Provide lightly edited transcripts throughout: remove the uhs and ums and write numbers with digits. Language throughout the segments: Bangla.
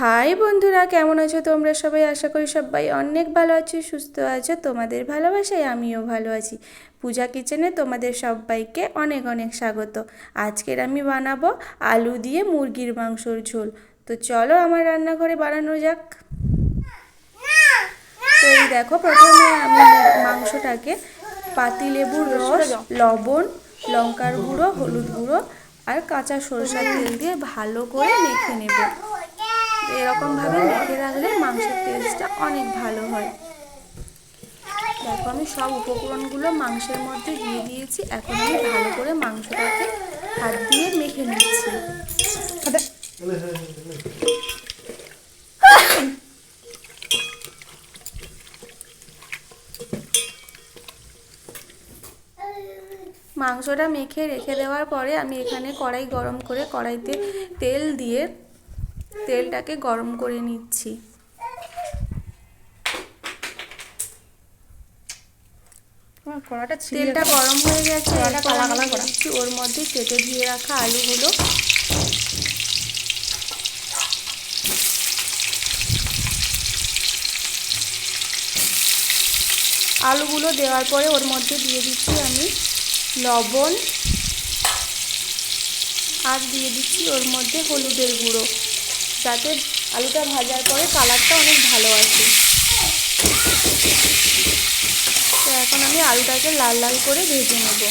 হাই বন্ধুরা, কেমন আছো তোমরা সবাই? আশা করি সবাই অনেক ভালো আছো, সুস্থ আছো। তোমাদের ভালোবাসায় আমিও ভালো আছি। পূজা কিচেনে তোমাদের সবাইকে অনেক অনেক স্বাগত। আজকের আমি বানাবো আলু দিয়ে মুরগির মাংসর ঝোল। তো চলো আমার রান্নাঘরে বানানো যাক। তো এই দেখো, প্রথমে আমি মাংসটাকে পাতিলেবুর রস, লবণ, লঙ্কার গুঁড়ো, হলুদ গুঁড়ো আর কাঁচা সরষের তেল দিয়ে ভালো করে মেখে নেব। এরকমভাবে মেখে রাখলে মাংসের টেস্টটা অনেক ভালো হয়। দেখো, আমি সব উপকরণগুলো মাংসের মধ্যে দিয়ে দিয়েছি। এখন আমি ভালো করে মাংসটাকে হাত দিয়ে মেখে নিচ্ছি। মাংসটা মেখে রেখে দেওয়ার পরে আমি এখানে কড়াই গরম করে কড়াইতে তেল দিয়ে তেলটাকে গরম করে নিচ্ছি। তেলটা গরম হয়ে গেছে, ওর মধ্যে কেটে ধুয়ে রাখা আলুগুলো দেওয়ার পরে ওর মধ্যে দিয়ে দিচ্ছি আমি লবণ, আর দিয়ে দিচ্ছি ওর মধ্যে হলুদের গুঁড়ো, যাতে আলুটা ভাজার পরে কালারটা অনেক ভালো আসে। তো এখন আমি আলুটাকে লাল লাল করে ভেজে নেব।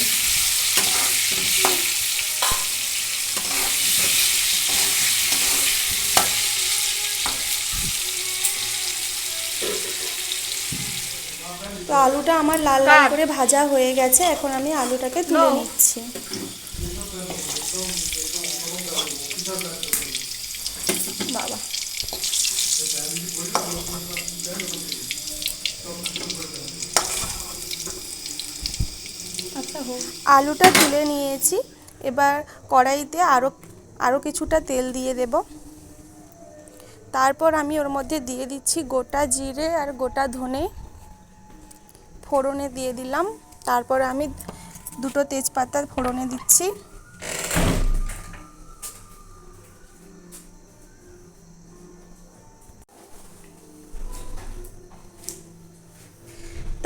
তো আলুটা আমার লাল লাল করে ভাজা হয়ে গেছে। এখন আমি আলুটাকে তুলে নিচ্ছি। বাবা, আলুটা তুলে নিয়েছি। এবার কড়াইতে আরও কিছুটা তেল দিয়ে দেব। তারপর আমি ওর মধ্যে দিয়ে দিচ্ছি গোটা জিরে আর গোটা ধনে ফোড়নে দিয়ে দিলাম। তারপর আমি দুটো তেজপাতা ফোড়নে দিচ্ছি।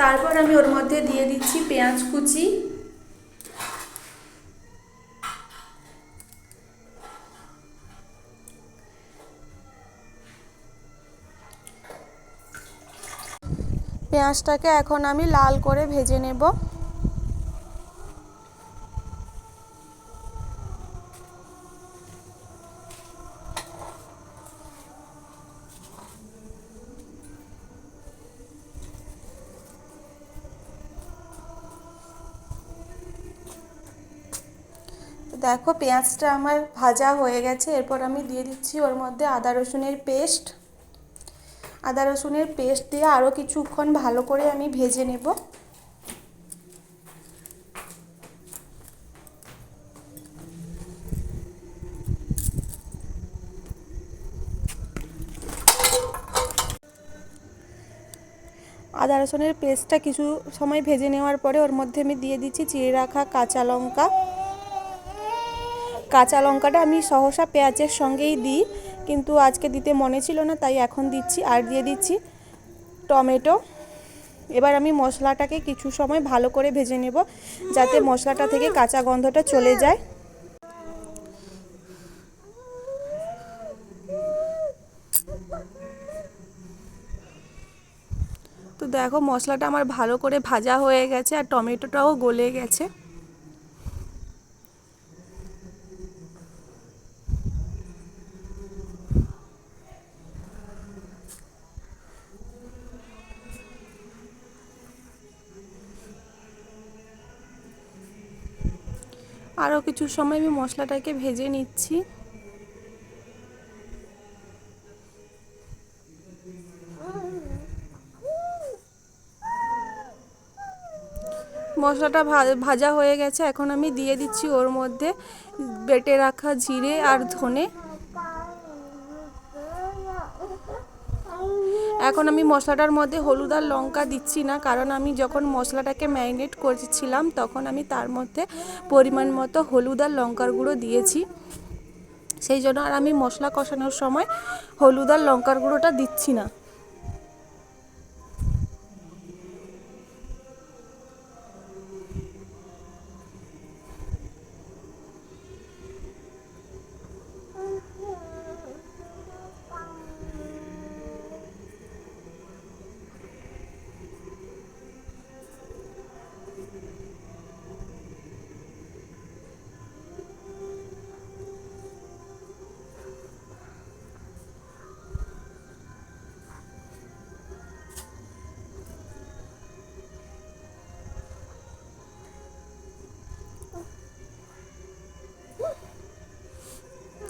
তারপর আমি ওর মধ্যে দিয়ে দিচ্ছি পেঁয়াজ কুচি, পেঁয়াজটাকে এখন আমি লাল করে ভেজে নেব। দেখো, পেঁয়াজটা আমার ভাজা হয়ে গেছে। এরপর আমি দিয়ে দিচ্ছি ওর মধ্যে আদা রসুনের পেস্ট। আদা রসুনের পেস্ট দিয়ে আরও কিছুক্ষণ ভালো করে আমি ভেজে নেব। আদা রসুনের পেস্টটা কিছু সময় ভেজে নেওয়ার পরে ওর মধ্যে আমি দিয়ে দিচ্ছি চিড়ে রাখা কাঁচা লঙ্কা। কাঁচা লঙ্কাটা আমি সহসা পেঁয়াজের সঙ্গেই দিই, কিন্তু আজকে দিতে মনে ছিল না, তাই এখন দিচ্ছি। আর দিয়ে দিচ্ছি টমেটো। এবার আমি মশলাটাকে কিছু সময় ভালো করে ভেজে নেব, যাতে মশলাটা থেকে কাঁচা গন্ধটা চলে যায়। তো দেখো, মশলাটা আমার ভালো করে ভাজা হয়ে গেছে আর টমেটোটাও গলে গেছে। আরও কিছু সময় আমি মশলাটাকে ভেজে নিচ্ছি। মশলাটা ভাজা হয়ে গেছে। এখন আমি দিয়ে দিচ্ছি ওর মধ্যে বেটে রাখা জিরে আর ধনে। এখন আমি মশলাটার মধ্যে হলুদ আর লঙ্কা দিচ্ছি না, কারণ আমি যখন মশলাটাকে ম্যারিনেট করেছিলাম তখন আমি তার মধ্যে পরিমাণ মতো হলুদ আর লঙ্কার গুঁড়ো দিয়েছি। সেই জন্য আর আমি মশলা কষানোর সময় হলুদ আর লঙ্কার গুঁড়োটা দিচ্ছি না।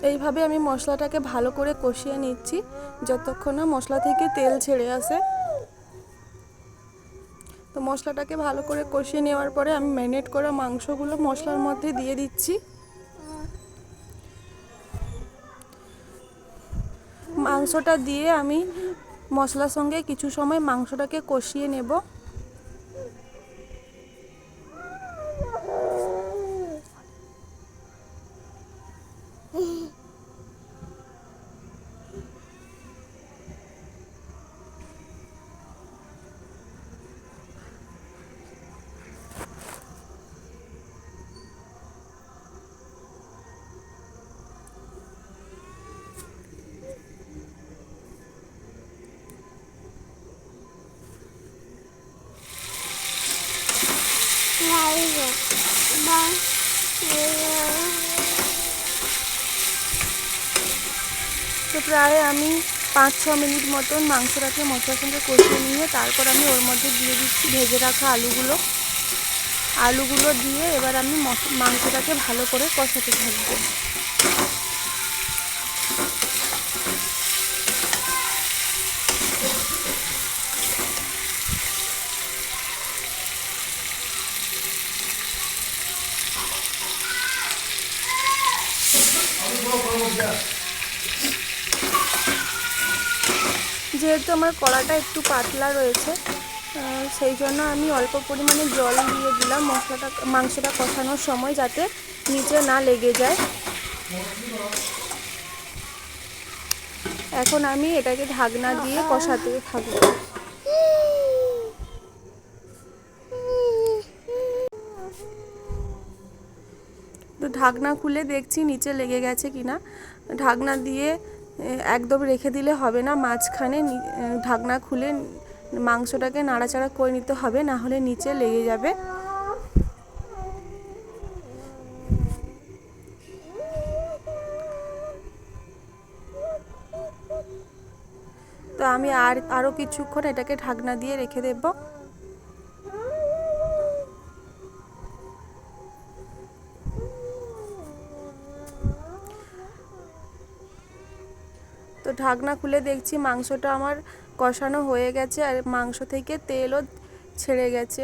এইভাবে আমি মশলাটাকে ভালো করে কষিয়ে নিচ্ছি যতক্ষণ না মশলা থেকে তেল ছেড়ে আসে। তো মশলাটাকে ভালো করে কষিয়ে নেওয়ার পরে আমি ম্যারিনেট করা মাংসগুলো মশলার মধ্যে দিয়ে দিচ্ছি। মাংসটা দিয়ে আমি মশলার সঙ্গে কিছু সময় মাংসটাকে কষিয়ে নেব। তো প্রায় আমি 5-6 মিনিট মতন মাংসটাকে মশলার সঙ্গে কষিয়ে নিয়ে তারপর আমি ওর মধ্যে দিয়ে দিচ্ছি ভেজে রাখা আলুগুলো দিয়ে এবার আমি মাংসটাকে ভালো করে কষাতে থাকবো। যেহেতু আমার কড়াটা একটু পাতলা রয়েছে সেই জন্য আমি অল্প পরিমাণে জল দিয়ে দিলাম মাংসটা কষানোর সময় যাতে নিচে না লেগে যায়। এখন আমি এটাকে ঢাকনা দিয়ে কষাতে থাকবো। তো ঢাকনা খুলে দেখছি নিচে লেগে গেছে কিনা। ঢাকনা দিয়ে একদম রেখে দিলে হবে না, মাঝখানে ঢাকনা খুলে মাংসটাকে নাড়াচাড়া করে নিতে হবে, না হলে নিচে লেগে যাবে। তো আমি আরও কিছুক্ষণ এটাকে ঢাকনা দিয়ে রেখে দেব। তো ঢাকনা খুলে দেখছি মাংসটা আমার কষানো হয়ে গেছে আর মাংস থেকে তেলও ছেড়ে গেছে।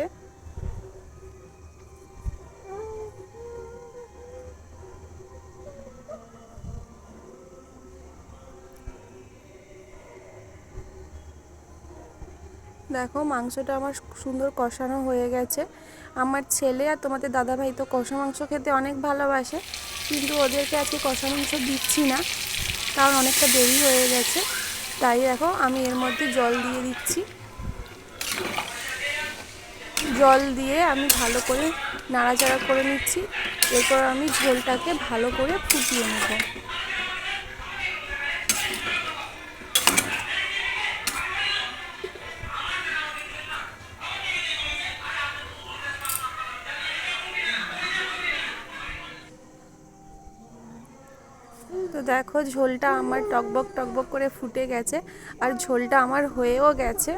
দেখো মাংসটা আমার সুন্দর কষানো হয়ে গেছে। আমার ছেলে আর তোমাদের দাদাভাই তো কষা মাংস খেতে অনেক ভালোবাসে, কিন্তু ওদেরকে আজকে কষা মাংস দিচ্ছি না, কারণ অনেকটা দেরি হয়ে গেছে। তাই দেখো আমি এর মধ্যে জল দিয়ে দিচ্ছি। জল দিয়ে আমি ভালো করে নাড়াচাড়া করে নিচ্ছি। এরপর আমি ঝোলটাকে ভালো করে ফুটিয়ে নেব। তো দেখো ঝোলটা আমার টকবক টকবক করে ফুটে গেছে আর ঝোলটা আমার হয়েও গেছে।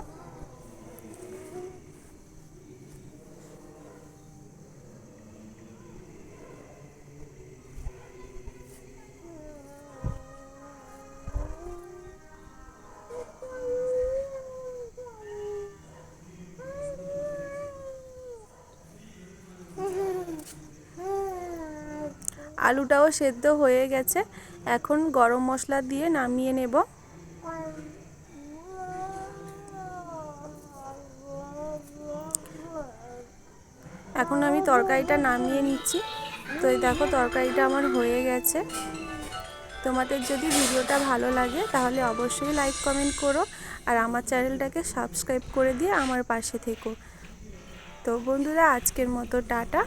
আলুটাও সেদ্ধ হয়ে গেছে। এখন গরম মশলা দিয়ে নামিয়ে নেব। এখন আমি তরকারিটা নামিয়ে নিচ্ছি। তো এই দেখো তরকারিটা আমার হয়ে গেছে। তোমাদের যদি ভিডিওটা ভালো লাগে তাহলে অবশ্যই লাইক কমেন্ট করো আর আমার চ্যানেলটাকে সাবস্ক্রাইব করে দিয়ে আমার পাশে থেকো। তো বন্ধুরা, আজকের মতো টাটা।